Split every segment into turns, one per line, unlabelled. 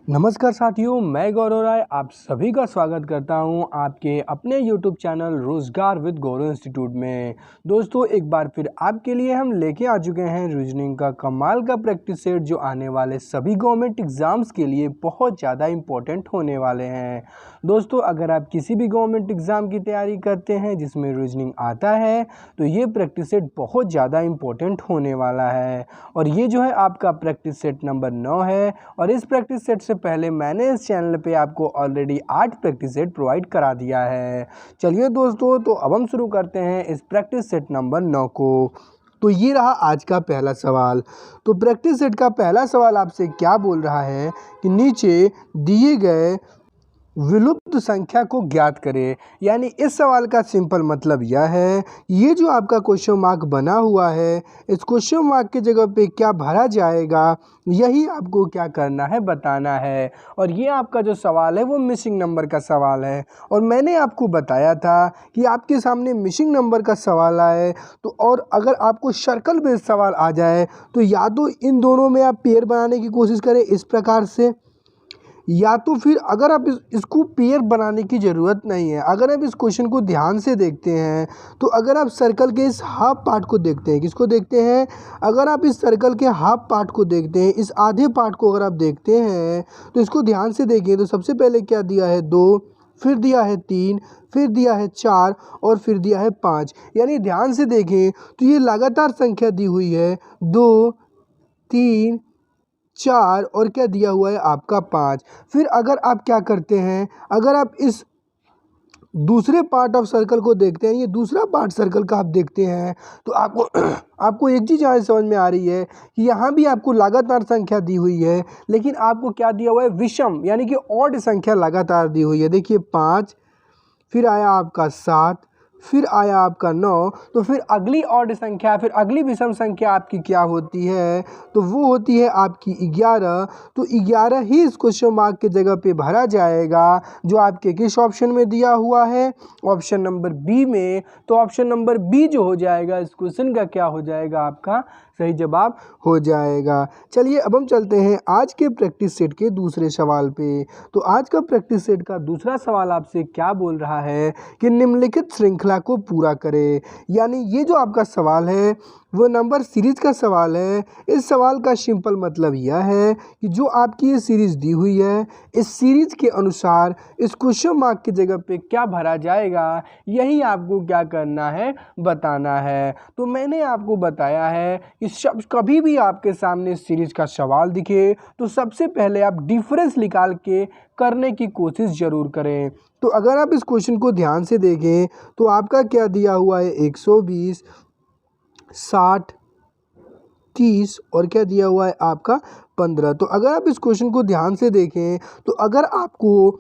नमस्कार साथियों, मैं गौरव राय आप सभी का स्वागत करता हूं आपके अपने YouTube चैनल रोजगार विद गौरव इंस्टीट्यूट में। दोस्तों, एक बार फिर आपके लिए हम लेके आ चुके हैं रीजनिंग का कमाल का प्रैक्टिस सेट जो आने वाले सभी गवर्नमेंट एग्ज़ाम्स के लिए बहुत ज़्यादा इम्पोर्टेंट होने वाले हैं। दोस्तों, अगर आप किसी भी गवर्नमेंट एग्ज़ाम की तैयारी करते हैं जिसमें रीजनिंग आता है तो ये प्रैक्टिस सेट बहुत ज़्यादा इम्पोर्टेंट होने वाला है। और ये जो है आपका प्रैक्टिस सेट नंबर 9 है और इस प्रैक्टिस सेट से पहले मैंने इस चैनल पे आपको ऑलरेडी 8 प्रैक्टिस सेट प्रोवाइड करा दिया है। चलिए दोस्तों, तो अब हम शुरू करते हैं इस प्रैक्टिस सेट नंबर 9 को। तो ये रहा आज का पहला सवाल। तो प्रैक्टिस सेट का पहला सवाल आपसे क्या बोल रहा है कि नीचे दिए गए विलुप्त संख्या को ज्ञात करें। यानी इस सवाल का सिंपल मतलब यह है, ये जो आपका क्वेश्चन मार्क बना हुआ है इस क्वेश्चन मार्क की जगह पे क्या भरा जाएगा, यही आपको क्या करना है, बताना है। और ये आपका जो सवाल है वो मिसिंग नंबर का सवाल है और मैंने आपको बताया था कि आपके सामने मिसिंग नंबर का सवाल आए तो और अगर आपको सर्कल बेस्ड सवाल आ जाए तो या तो इन दोनों में आप पेयर बनाने की कोशिश करें इस प्रकार से, या तो फिर अगर आप इसको पेयर बनाने की ज़रूरत नहीं है, अगर आप इस क्वेश्चन को ध्यान से देखते हैं तो अगर आप सर्कल के इस हाफ पार्ट को देखते हैं, किसको देखते हैं, अगर आप इस सर्कल के हाफ पार्ट को देखते हैं, इस आधे पार्ट को अगर आप देखते हैं तो इसको ध्यान से देखिए। तो सबसे पहले क्या दिया है 2, फिर दिया है 3, फिर दिया है 4 और फिर दिया है 5। यानी ध्यान से देखें तो ये लगातार संख्या दी हुई है 2, 3, 4 और क्या दिया हुआ है आपका 5। फिर अगर आप क्या करते हैं, अगर आप इस दूसरे पार्ट ऑफ सर्कल को देखते हैं, ये दूसरा पार्ट सर्कल का आप देखते हैं तो आपको आपको एक चीज़ यहाँ समझ में आ रही है कि यहाँ भी आपको लगातार संख्या दी हुई है लेकिन आपको क्या दिया हुआ है, विषम यानी कि ऑड संख्या लगातार दी हुई है। देखिए 5, फिर आया आपका 7, फिर आया आपका 9, तो फिर अगली ऑड संख्या, फिर अगली विषम संख्या आपकी क्या होती है, तो वो होती है आपकी 11। तो 11 ही इस क्वेश्चन मार्क के जगह पे भरा जाएगा जो आपके किस ऑप्शन में दिया हुआ है, ऑप्शन नंबर बी में। तो ऑप्शन नंबर बी जो हो जाएगा इस क्वेश्चन का क्या हो जाएगा, आपका सही जवाब हो जाएगा। चलिए अब हम चलते हैं आज के प्रैक्टिस सेट के दूसरे सवाल पे। तो आज का प्रैक्टिस सेट का दूसरा सवाल आपसे क्या बोल रहा है कि निम्नलिखित श्रृंखला को पूरा करें। यानी ये जो आपका सवाल है वो नंबर सीरीज का सवाल है। इस सवाल का सिंपल मतलब यह है कि जो आपकी ये सीरीज़ दी हुई है इस सीरीज़ के अनुसार इस क्वेश्चन मार्क की जगह पे क्या भरा जाएगा, यही आपको क्या करना है, बताना है। तो मैंने आपको बताया है कि कभी भी आपके सामने सीरीज़ का सवाल दिखे तो सबसे पहले आप डिफरेंस निकाल के करने की कोशिश ज़रूर करें। तो अगर आप इस क्वेश्चन को ध्यान से देखें तो आपका क्या दिया हुआ है, 120, 60, 30 और क्या दिया हुआ है आपका 15। तो अगर आप इस क्वेश्चन को ध्यान से देखें तो अगर आपको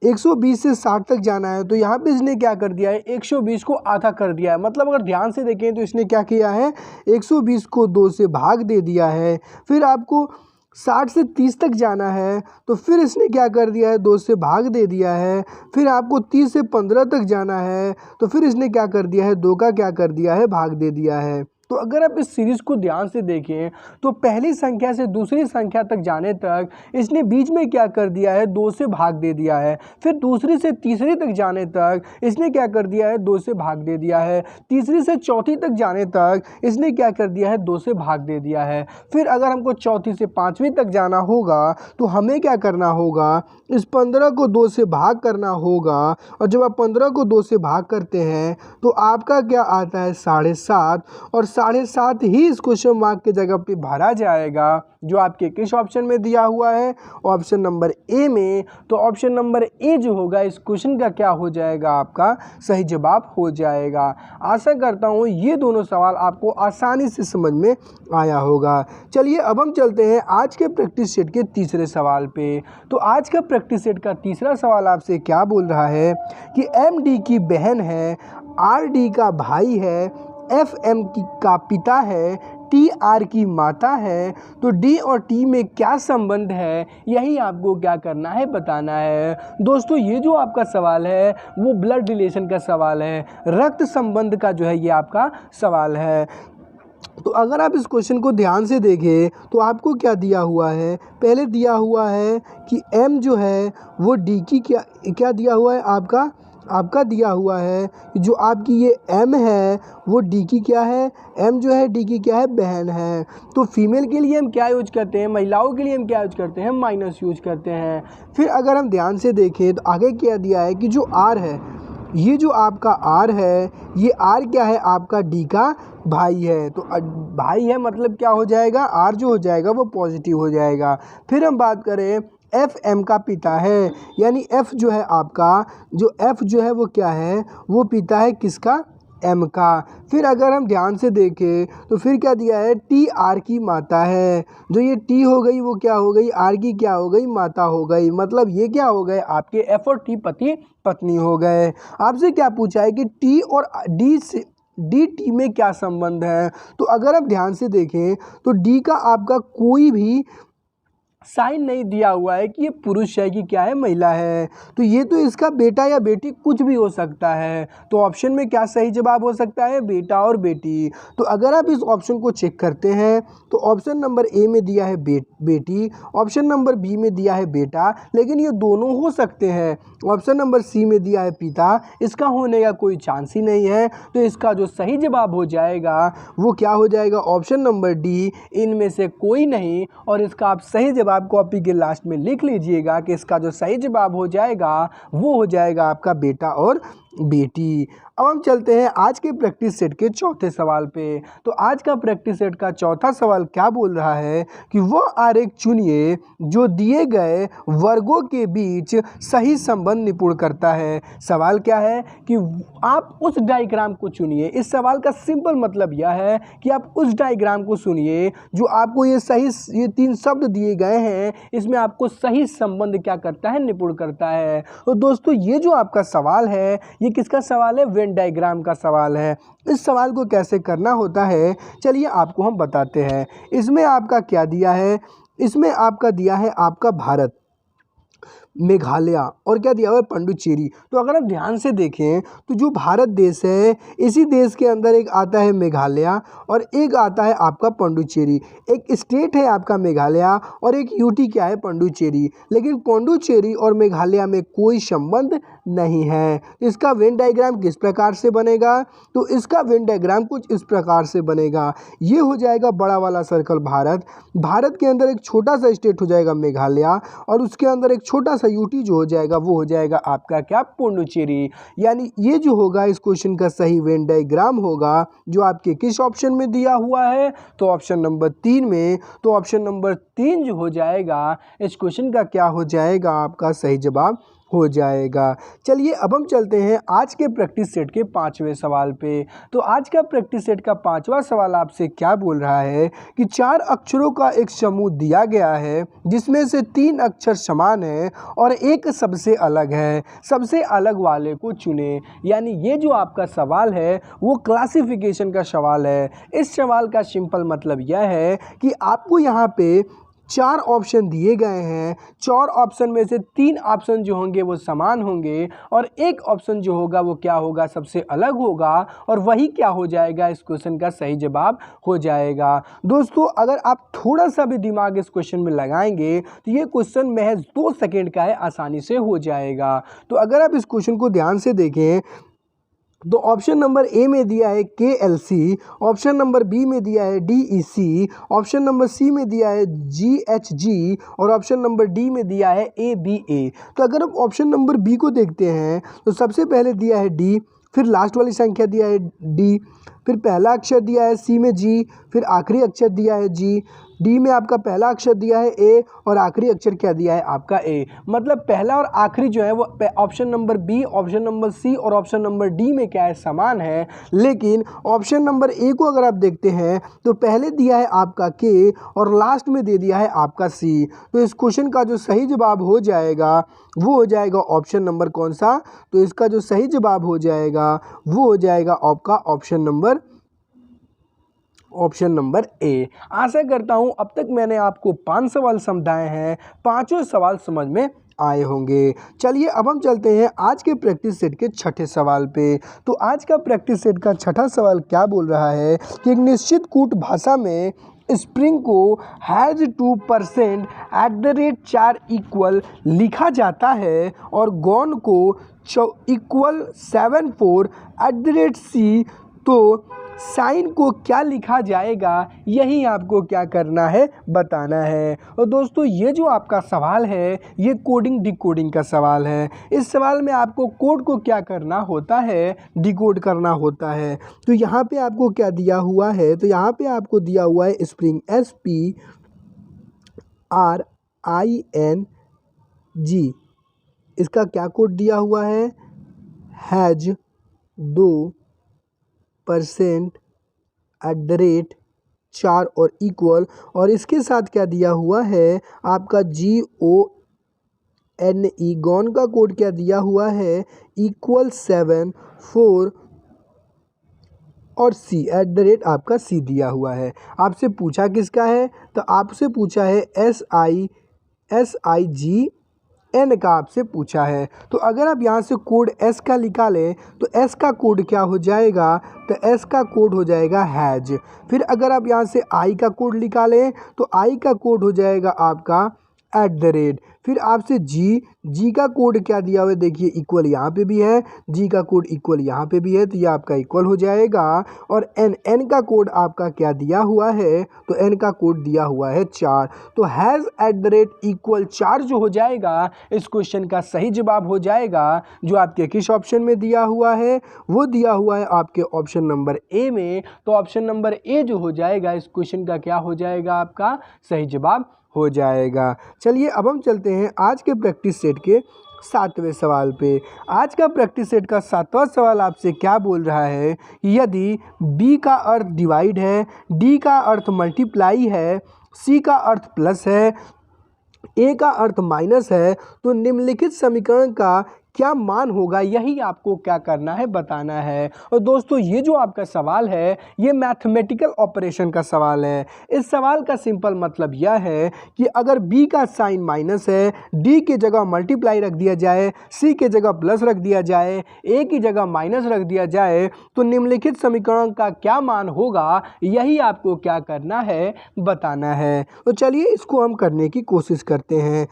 120 से 60 तक जाना है तो यहाँ पे इसने क्या कर दिया है, 120 को आधा कर दिया है। मतलब अगर ध्यान से देखें तो इसने क्या किया है, 120 को 2 से भाग दे दिया है। फिर आपको 60 से 30 तक जाना है तो फिर इसने क्या कर दिया है, 2 से भाग दे दिया है। फिर आपको 30 से 15 तक जाना है तो फिर इसने क्या कर दिया है, 2 का क्या कर दिया है, भाग दे दिया है। तो अगर आप इस सीरीज़ को ध्यान से देखें तो पहली संख्या से दूसरी संख्या तक जाने तक इसने बीच में क्या कर दिया है, 2 से भाग दे दिया है। फिर दूसरी से तीसरी तक जाने तक इसने क्या कर दिया है, 2 से भाग दे दिया है। तीसरी से चौथी तक जाने तक इसने क्या कर दिया है, 2 से भाग दे दिया है। फिर अगर हमको चौथी से पाँचवीं तक जाना होगा तो हमें क्या करना होगा, इस 15 को 2 से भाग करना होगा। और जब आप 15 को 2 से भाग करते हैं तो आपका क्या आता है, 7.5। और 7.5 ही इस क्वेश्चन मार्क के जगह पे भरा जाएगा जो आपके किस ऑप्शन में दिया हुआ है, ऑप्शन नंबर ए में। तो ऑप्शन नंबर ए जो होगा इस क्वेश्चन का क्या हो जाएगा, आपका सही जवाब हो जाएगा। आशा करता हूँ ये दोनों सवाल आपको आसानी से समझ में आया होगा। चलिए अब हम चलते हैं आज के प्रैक्टिस सेट के तीसरे सवाल पे। तो आज का प्रैक्टिस सेट का तीसरा सवाल आपसे क्या बोल रहा है कि एम डी की बहन है, आर डी का भाई है, एफ एम का पिता है, टी आर की माता है, तो डी और टी में क्या संबंध है, यही आपको क्या करना है, बताना है। दोस्तों, ये जो आपका सवाल है वो ब्लड रिलेशन का सवाल है, रक्त संबंध का जो है ये आपका सवाल है। तो अगर आप इस क्वेश्चन को ध्यान से देखें तो आपको क्या दिया हुआ है, पहले दिया हुआ है कि m जो है वो d की क्या दिया हुआ है, आपका दिया हुआ है कि जो आपकी ये m है वो d की क्या है, m जो है d की क्या है, बहन है। तो फीमेल के लिए हम क्या यूज करते हैं, महिलाओं के लिए हम क्या यूज करते हैं, माइनस यूज करते हैं। फिर अगर हम ध्यान से देखें तो आगे क्या दिया है कि जो r है, ये जो आपका r है, ये r क्या है, आपका d का भाई है। तो भाई है मतलब क्या हो जाएगा, r जो हो जाएगा वो पॉजिटिव हो जाएगा। फिर हम बात करें f m का पिता है, यानी f जो है आपका, जो f जो है वो क्या है, वो पिता है किसका, m का। फिर अगर हम ध्यान से देखें तो फिर क्या दिया है, t r की माता है। जो ये t हो गई वो क्या हो गई, r की क्या हो गई, माता हो गई। मतलब ये क्या हो गए, आपके f और t पति पत्नी हो गए। आपसे क्या पूछा है कि t और d से टी में क्या संबंध है। तो अगर आप ध्यान से देखें तो डी का आपका कोई भी साइन नहीं दिया हुआ है कि ये पुरुष है कि क्या है, महिला है। तो ये तो इसका बेटा या बेटी कुछ भी हो सकता है। तो ऑप्शन में क्या सही जवाब हो सकता है, बेटा और बेटी। तो अगर आप इस ऑप्शन को चेक करते हैं तो ऑप्शन नंबर ए में दिया है बेटी, ऑप्शन नंबर बी में दिया है बेटा, लेकिन ये दोनों हो सकते हैं। ऑप्शन नंबर सी में दिया है पिता, इसका होने का कोई चांस ही नहीं है। तो इसका जो सही जवाब हो जाएगा वो क्या हो जाएगा, ऑप्शन नंबर डी, इनमें से कोई नहीं। और इसका आप सही जवाब कॉपी के लास्ट में लिख लीजिएगा कि इसका जो सही जवाब हो जाएगा वो हो जाएगा आपका बेटा और बेटी। अब हम चलते हैं आज के प्रैक्टिस सेट के चौथे सवाल पे। तो आज का प्रैक्टिस सेट का चौथा सवाल क्या बोल रहा है कि वह आरेख चुनिए जो दिए गए वर्गों के बीच सही संबंध निरूपण करता है। सवाल क्या है कि आप उस डायग्राम को चुनिए। इस सवाल का सिंपल मतलब यह है कि आप उस डायग्राम को सुनिए जो आपको ये तीन शब्द दिए गए हैं, इसमें आपको सही संबंध क्या करता है, निरूपण करता है। तो दोस्तों ये जो आपका सवाल है ये किसका सवाल है, वेन डायग्राम का सवाल है। इस सवाल को कैसे करना होता है चलिए आपको हम बताते हैं। इसमें आपका क्या दिया है, इसमें आपका दिया है आपका भारत, मेघालय और क्या दिया हुआ है, पुडुचेरी। तो अगर आप ध्यान से देखें तो जो भारत देश है, इसी देश के अंदर एक आता है मेघालय और एक आता है आपका पुडुचेरी। एक स्टेट है आपका मेघालय और एक यूटी क्या है, पुडुचेरी। लेकिन पुडुचेरी और मेघालय में कोई संबंध नहीं है। इसका वेन डायग्राम किस प्रकार से बनेगा, तो इसका वेन डायग्राम कुछ इस प्रकार से बनेगा। ये हो जाएगा बड़ा वाला सर्कल भारत, भारत के अंदर एक छोटा सा स्टेट हो जाएगा मेघालय और उसके अंदर एक छोटा सा यूटी जो हो जाएगा वो हो जाएगा आपका क्या, पुडुचेरी। यानी ये जो होगा इस क्वेश्चन का सही वेन डायग्राम होगा जो आपके किस ऑप्शन में दिया हुआ है, तो ऑप्शन नंबर 3 में। तो ऑप्शन नंबर 3 जो हो जाएगा इस क्वेश्चन का क्या हो जाएगा, आपका सही जवाब हो जाएगा। चलिए अब हम चलते हैं आज के प्रैक्टिस सेट के 5वें सवाल पे। तो आज का प्रैक्टिस सेट का 5वां सवाल आपसे क्या बोल रहा है कि 4 अक्षरों का एक समूह दिया गया है जिसमें से 3 अक्षर समान है और एक सबसे अलग है, सबसे अलग वाले को चुने। यानी ये जो आपका सवाल है वो क्लासिफिकेशन का सवाल है। इस सवाल का सिंपल मतलब यह है कि आपको यहाँ पे 4 ऑप्शन दिए गए हैं, 4 ऑप्शन में से 3 ऑप्शन जो होंगे वो समान होंगे और एक ऑप्शन जो होगा वो क्या होगा, सबसे अलग होगा और वही क्या हो जाएगा, इस क्वेश्चन का सही जवाब हो जाएगा। दोस्तों अगर आप थोड़ा सा भी दिमाग इस क्वेश्चन में लगाएंगे तो ये क्वेश्चन महज 2 सेकेंड का है, आसानी से हो जाएगा। तो अगर आप इस क्वेश्चन को ध्यान से देखें तो ऑप्शन नंबर ए में दिया है KLC, ऑप्शन नंबर बी में दिया है DEC, ऑप्शन नंबर सी में दिया है GHG और ऑप्शन नंबर डी में दिया है ABA। तो अगर आप ऑप्शन नंबर बी को देखते हैं तो सबसे पहले दिया है D, फिर लास्ट वाली संख्या दिया है D, फिर पहला अक्षर दिया है C में G, फिर आखिरी अक्षर दिया है G। डी में आपका पहला अक्षर दिया है ए और आखिरी अक्षर क्या दिया है आपका ए। मतलब पहला और आखिरी जो है वो option number B, option number C और ऑप्शन नंबर डी में क्या है, समान है। लेकिन ऑप्शन नंबर ए को अगर आप देखते हैं तो पहले दिया है आपका के और लास्ट में दे दिया है आपका सी। तो इस क्वेश्चन का जो सही जवाब हो जाएगा वो हो जाएगा ऑप्शन नंबर कौन सा, तो इसका जो सही जवाब हो जाएगा वो हो जाएगा आपका option number option number A. आशा करता हूँ अब तक मैंने आपको 5 सवाल समझाए हैं, पांचों सवाल समझ में आए होंगे। चलिए अब हम चलते हैं आज के प्रैक्टिस सेट के छठे सवाल पे। तो आज का प्रैक्टिस सेट का छठा सवाल क्या बोल रहा है कि एक निश्चित कूट भाषा में स्प्रिंग को हैज़ 2% @ 4 इक्वल लिखा जाता है और गॉन को इक्वल 74 @ C, तो साइन को क्या लिखा जाएगा, यही आपको क्या करना है, बताना है। और दोस्तों ये जो आपका सवाल है ये कोडिंग डिकोडिंग का सवाल है। इस सवाल में आपको कोड को क्या करना होता है, डिकोड करना होता है। तो यहाँ पे आपको क्या दिया हुआ है, तो यहाँ पे आपको दिया हुआ है स्प्रिंग SPRING, इसका क्या कोड दिया हुआ है, हैज 2% @ 4 और इक्वल, और इसके साथ क्या दिया हुआ है आपका GONE, गॉन का कोड क्या दिया हुआ है इक्वल 7 4 और C @ आपका C दिया हुआ है। आपसे पूछा किसका है, तो आपसे पूछा है SIGN का आपसे पूछा है। तो अगर आप यहाँ से कोड S का निकालें तो S का कोड क्या हो जाएगा, तो S का कोड हो जाएगा हैज। फिर अगर आप यहाँ से I का कोड निकालें तो I का कोड हो जाएगा आपका @। फिर आपसे G का कोड क्या दिया हुआ है, देखिए इक्वल यहाँ पे भी है, G का कोड इक्वल यहाँ पे भी है, तो ये आपका इक्वल हो जाएगा। और N का कोड आपका क्या दिया हुआ है, तो N का कोड दिया हुआ है 4। तो हैज़ @ 4 जो हो जाएगा इस क्वेश्चन का सही जवाब हो जाएगा, जो आपके किस ऑप्शन में दिया हुआ है, वो दिया हुआ है आपके ऑप्शन नंबर ए में। तो ऑप्शन नंबर ए जो हो जाएगा इस क्वेश्चन का क्या हो जाएगा, आपका सही जवाब हो जाएगा। चलिए अब हम चलते हैं आज के प्रैक्टिस सेट के 7वें सवाल पे। आज का प्रैक्टिस सेट का 7वां सवाल आपसे क्या बोल रहा है, यदि B का अर्थ डिवाइड है, D का अर्थ मल्टीप्लाई है, C का अर्थ प्लस है, A का अर्थ माइनस है, तो निम्नलिखित समीकरण का क्या मान होगा, यही आपको क्या करना है, बताना है। और दोस्तों ये जो आपका सवाल है ये मैथमेटिकल ऑपरेशन का सवाल है। इस सवाल का सिंपल मतलब यह है कि अगर B का साइन माइनस है, D की जगह मल्टीप्लाई रख दिया जाए, C की जगह प्लस रख दिया जाए, A की जगह माइनस रख दिया जाए, तो निम्नलिखित समीकरण का क्या मान होगा, यही आपको क्या करना है, बताना है। तो चलिए इसको हम करने की कोशिश करते हैं।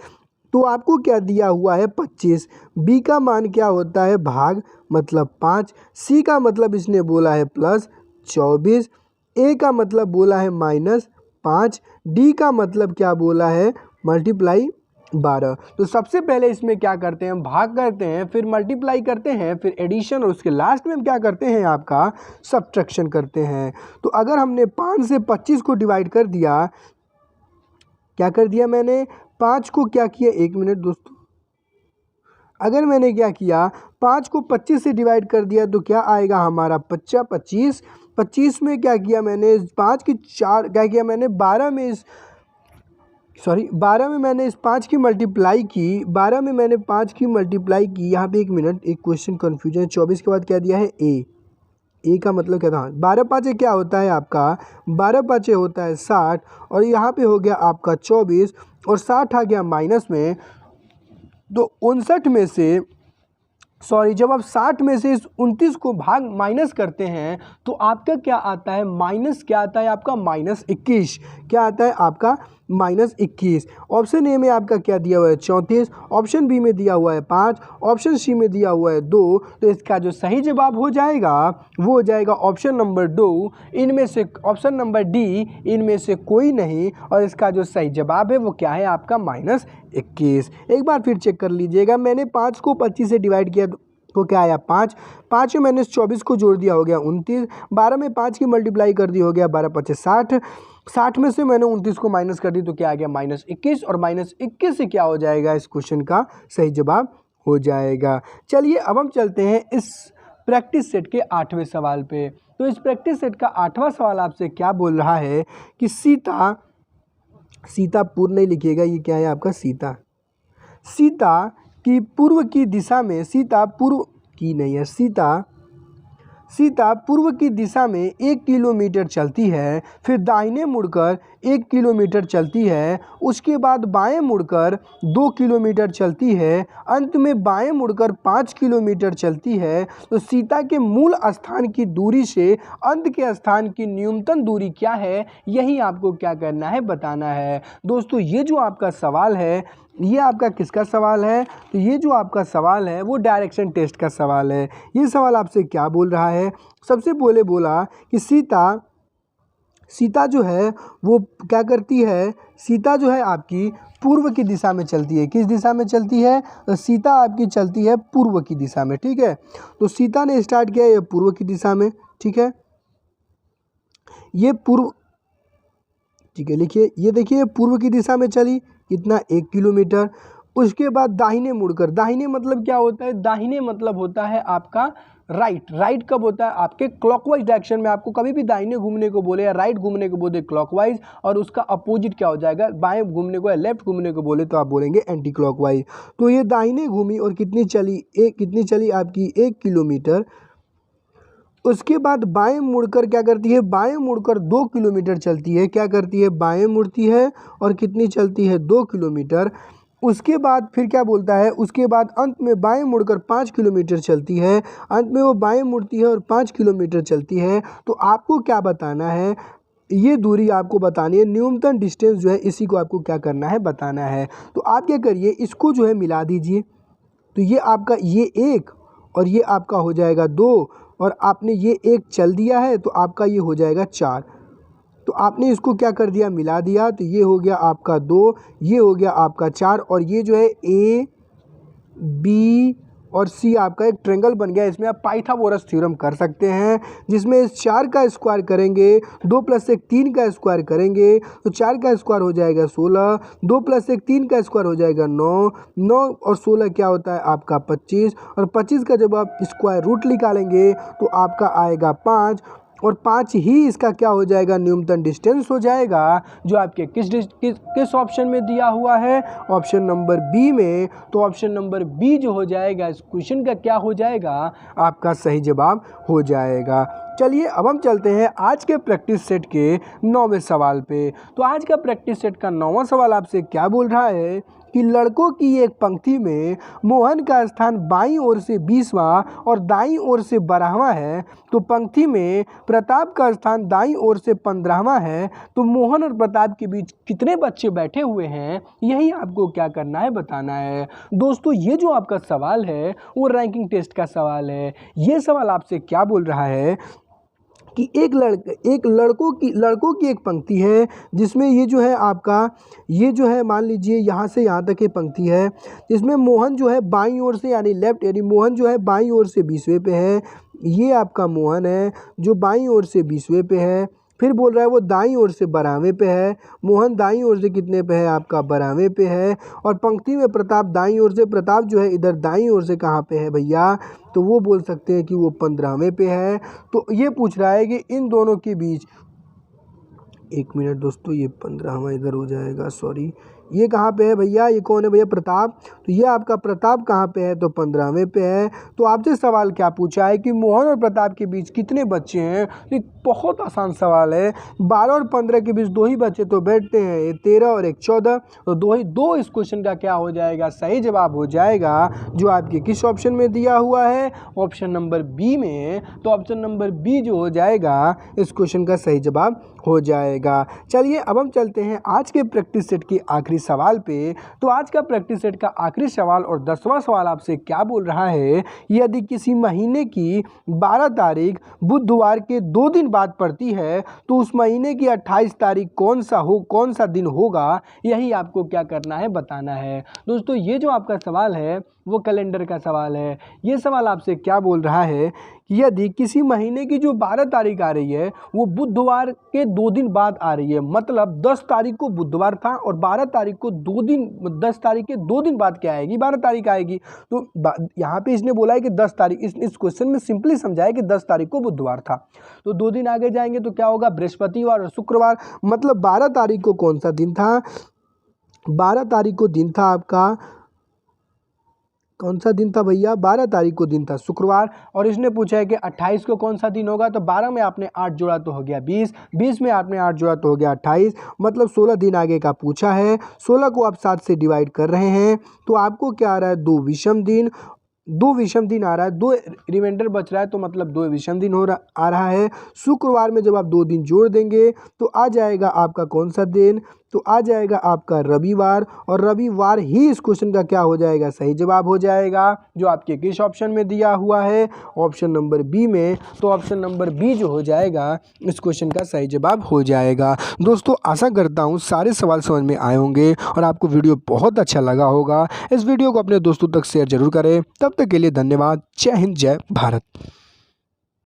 तो आपको क्या दिया हुआ है 25, B का मान क्या होता है भाग मतलब 5, C का मतलब इसने बोला है प्लस 24, A का मतलब बोला है -5, D का मतलब क्या बोला है मल्टीप्लाई 12। तो सबसे पहले इसमें क्या करते हैं, भाग करते हैं, फिर मल्टीप्लाई करते हैं, फिर एडिशन, और उसके लास्ट में हम क्या करते हैं आपका सब्ट्रैक्शन करते हैं। तो अगर हमने 5 से 25 को डिवाइड कर दिया, क्या कर दिया मैंने 5 को क्या किया, 1 मिनट दोस्तों, अगर मैंने क्या किया 5 को 25 से डिवाइड कर दिया तो क्या आएगा हमारा 25। 25 में क्या किया मैंने 5 की 4 क्या किया मैंने 12 में मैंने इस 5 की मल्टीप्लाई की, 12 में मैंने 5 की मल्टीप्लाई की। यहाँ पे 1 मिनट, एक क्वेश्चन कन्फ्यूजन है। 24 के बाद क्या दिया है ए का मतलब क्या था, 12 पाँचे क्या होता है आपका, 12 पाँचे होता है 60, और यहाँ पे हो गया आपका 24, और 60 आ गया माइनस में। तो 59 में से जब आप 60 में से इस 29 को भाग माइनस करते हैं तो आपका क्या आता है, माइनस क्या आता है आपका -21। क्या आता है आपका -21। ऑप्शन ए में आपका क्या दिया हुआ है 34, ऑप्शन बी में दिया हुआ है 5, ऑप्शन सी में दिया हुआ है 2। तो इसका जो सही जवाब हो जाएगा वो हो जाएगा ऑप्शन नंबर 2, इनमें से ऑप्शन नंबर डी, इनमें से कोई नहीं। और इसका जो सही जवाब है वो क्या है आपका -21। एक बार फिर चेक कर लीजिएगा, मैंने 5 को 25 से डिवाइड किया तो क्या आया 5, 5 में मैंने 24 को जोड़ दिया हो गया 29, 12 में 5 की मल्टीप्लाई कर दी हो गया 12 5 60, 60 में से मैंने 29 को माइनस कर दी तो क्या आ गया -21, और -21 से क्या हो जाएगा इस क्वेश्चन का सही जवाब हो जाएगा। चलिए अब हम चलते हैं इस प्रैक्टिस सेट के 8वें सवाल पे। तो इस प्रैक्टिस सेट का 8वां सवाल आपसे क्या बोल रहा है कि सीता पूर्व नहीं लिखिएगा, ये क्या है आपका सीता की पूर्व की दिशा में, सीता पूर्व की नहीं है, सीता सीता पूर्व की दिशा में 1 किलोमीटर चलती है, फिर दाहिने मुड़कर 1 किलोमीटर चलती है, उसके बाद बाएं मुड़कर 2 किलोमीटर चलती है, अंत में बाएं मुड़कर 5 किलोमीटर चलती है। तो सीता के मूल स्थान की दूरी से अंत के स्थान की न्यूनतम दूरी क्या है, यही आपको क्या करना है, बताना है। दोस्तों ये जो आपका सवाल है, ये आपका किसका सवाल है? तो ये जो आपका सवाल है वो डायरेक्शन टेस्ट का सवाल है। ये सवाल आपसे क्या बोल रहा है? सबसे पहले बोला कि सीता जो है वो क्या करती है? सीता जो है आपकी पूर्व की दिशा में चलती है। किस दिशा में चलती है? तो सीता आपकी चलती है पूर्व की दिशा में, ठीक है। तो सीता ने स्टार्ट किया ये पूर्व की दिशा में, ठीक है। ये पूर्व, ठीक है, लिखिए, ये देखिए पूर्व की दिशा में चली, कितना 1 किलोमीटर। उसके बाद दाहिने मुड़कर, दाहिने मतलब क्या होता है? दाहिने मतलब होता है आपका राइट। राइट कब होता है? आपके क्लॉकवाइज डायरेक्शन में आपको कभी भी दाहिने घूमने को बोले या राइट घूमने को बोले क्लॉकवाइज, और उसका अपोजिट क्या हो जाएगा? बाएं घूमने को या लेफ्ट घूमने को बोले तो आप बोलेंगे एंटी क्लॉकवाइज। तो ये दाहिने घूमी और कितनी चली? कितनी चली आपकी? 1 किलोमीटर। उसके बाद बाएं मुड़कर क्या करती है? बाएं मुड़कर 2 किलोमीटर चलती है। क्या करती है? बाएं मुड़ती है और कितनी चलती है? 2 किलोमीटर। उसके बाद फिर क्या बोलता है? उसके बाद अंत में बाएं मुड़कर 5 किलोमीटर चलती है। अंत में वो बाएं मुड़ती है और 5 किलोमीटर चलती है। तो आपको क्या बताना है? ये दूरी आपको बतानी है, न्यूनतम डिस्टेंस जो है इसी को आपको क्या करना है? बताना है। तो आप क्या करिए, इसको जो है मिला दीजिए। तो ये आपका ये 1 और ये आपका हो जाएगा 2, और आपने ये 1 चल दिया है तो आपका ये हो जाएगा 4। तो आपने इसको क्या कर दिया? मिला दिया। तो ये हो गया आपका 2, ये हो गया आपका 4, और ये जो है ए बी और सी आपका एक ट्रायंगल बन गया। इसमें आप पाइथागोरस थ्योरम कर सकते हैं, जिसमें इस 4 का स्क्वायर करेंगे, 2 + 1 3 का स्क्वायर करेंगे तो 4 का स्क्वायर हो जाएगा 16, 2 + 1 3 का स्क्वायर हो जाएगा 9, 9 और 16 क्या होता है आपका 25, और 25 का जब आप स्क्वायर रूट निकालेंगे तो आपका आएगा 5, और 5 ही इसका क्या हो जाएगा? न्यूनतम डिस्टेंस हो जाएगा, जो आपके किस ऑप्शन में दिया हुआ है? ऑप्शन नंबर बी में। तो ऑप्शन नंबर बी जो हो जाएगा इस क्वेश्चन का क्या हो जाएगा? आपका सही जवाब हो जाएगा। चलिए अब हम चलते हैं आज के प्रैक्टिस सेट के 9वें सवाल पे। तो आज का प्रैक्टिस सेट का 9वां सवाल आपसे क्या बोल रहा है कि लड़कों की एक पंक्ति में मोहन का स्थान बाईं ओर से 20वां और दाईं ओर से 12वां है, तो पंक्ति में प्रताप का स्थान दाईं ओर से 15वां है। तो मोहन और प्रताप के बीच कितने बच्चे बैठे हुए हैं, यही आपको क्या करना है? बताना है। दोस्तों ये जो आपका सवाल है वो रैंकिंग टेस्ट का सवाल है। ये सवाल आपसे क्या बोल रहा है कि एक लड़कों की एक पंक्ति है, जिसमें ये जो है आपका, ये जो है मान लीजिए यहाँ से यहाँ तक ये पंक्ति है, जिसमें मोहन जो है बाईं ओर से यानी लेफ्ट, यानी मोहन जो है बाईं ओर से 20वें पे है। ये आपका मोहन है जो बाईं ओर से 20वें पे है। फिर बोल रहा है वो दाईं ओर से 12वें पे है। मोहन दाईं ओर से कितने पे है? आपका 12वें पे है। और पंक्ति में प्रताप दाईं ओर से, प्रताप जो है इधर दाईं ओर से कहाँ पे है भैया? तो वो बोल सकते हैं कि वो 15वें पे है। तो ये पूछ रहा है कि इन दोनों के बीच, 1 मिनट दोस्तों, ये 15वां इधर हो जाएगा, सॉरी, ये कहाँ पे है भैया? ये कौन है भैया? प्रताप। तो ये आपका प्रताप कहाँ पे है? तो 15वें पे है। तो आपसे सवाल क्या पूछा है कि मोहन और प्रताप के बीच कितने बच्चे हैं? तो बहुत आसान सवाल है। 12 और 15 के बीच 2 ही बच्चे तो बैठते हैं, ये 13 और एक 14, तो 2 ही, 2 इस क्वेश्चन का क्या हो जाएगा? सही जवाब हो जाएगा, जो आपके किस ऑप्शन में दिया हुआ है? ऑप्शन नंबर बी में। तो ऑप्शन नंबर बी जो हो जाएगा इस क्वेश्चन का सही जवाब हो जाएगा। चलिए अब हम चलते हैं आज के प्रैक्टिस सेट की आखिरी सवाल पे। तो आज का प्रैक्टिस सेट का आखिरी सवाल और 10वां सवाल आपसे क्या बोल रहा है? यदि किसी महीने की 12 तारीख बुधवार के 2 दिन बाद पड़ती है तो उस महीने की 28 तारीख कौन सा दिन होगा, यही आपको क्या करना है? बताना है। दोस्तों ये जो आपका सवाल है वो कैलेंडर का सवाल है। ये सवाल आपसे क्या बोल रहा है कि यदि किसी महीने की जो 12 तारीख आ रही है वो बुधवार के 2 दिन बाद आ रही है, मतलब 10 तारीख को बुधवार था और 12 तारीख को 10 तारीख के 2 दिन बाद क्या आएगी? 12 तारीख आएगी। तो यहाँ पे इसने बोला है कि 10 तारीख, इस क्वेश्चन में सिंपली समझाया कि 10 तारीख को बुधवार था, तो 2 दिन आगे जाएंगे तो क्या होगा? बृहस्पतिवार और शुक्रवार। मतलब 12 तारीख को कौन सा दिन था? 12 तारीख को दिन था आपका कौन सा दिन था भैया, 12 तारीख को दिन था शुक्रवार। और इसने पूछा है कि 28 को कौन सा दिन होगा, तो 12 में आपने 8 जोड़ा तो हो गया 20, 20 में आपने 8 जोड़ा तो हो गया 28, मतलब 16 दिन आगे का पूछा है। 16 को आप 7 से डिवाइड कर रहे हैं तो आपको क्या आ रहा है, 2 विषम दिन, 2 विषम दिन आ रहा है, 2 रिमाइंडर बच रहा है तो मतलब 2 विषम दिन आ रहा है। शुक्रवार में जब आप 2 दिन जोड़ देंगे तो आ जाएगा आपका कौन सा दिन, तो आ जाएगा आपका रविवार। और रविवार ही इस क्वेश्चन का क्या हो जाएगा, सही जवाब हो जाएगा, जो आपके किस ऑप्शन में दिया हुआ है, ऑप्शन नंबर बी में। तो ऑप्शन नंबर बी जो हो जाएगा इस क्वेश्चन का सही जवाब हो जाएगा। दोस्तों आशा करता हूँ सारे सवाल समझ में आए होंगे और आपको वीडियो बहुत अच्छा लगा होगा। इस वीडियो को अपने दोस्तों तक शेयर जरूर करें। तब तक के लिए धन्यवाद। जय हिंद, जय भारत।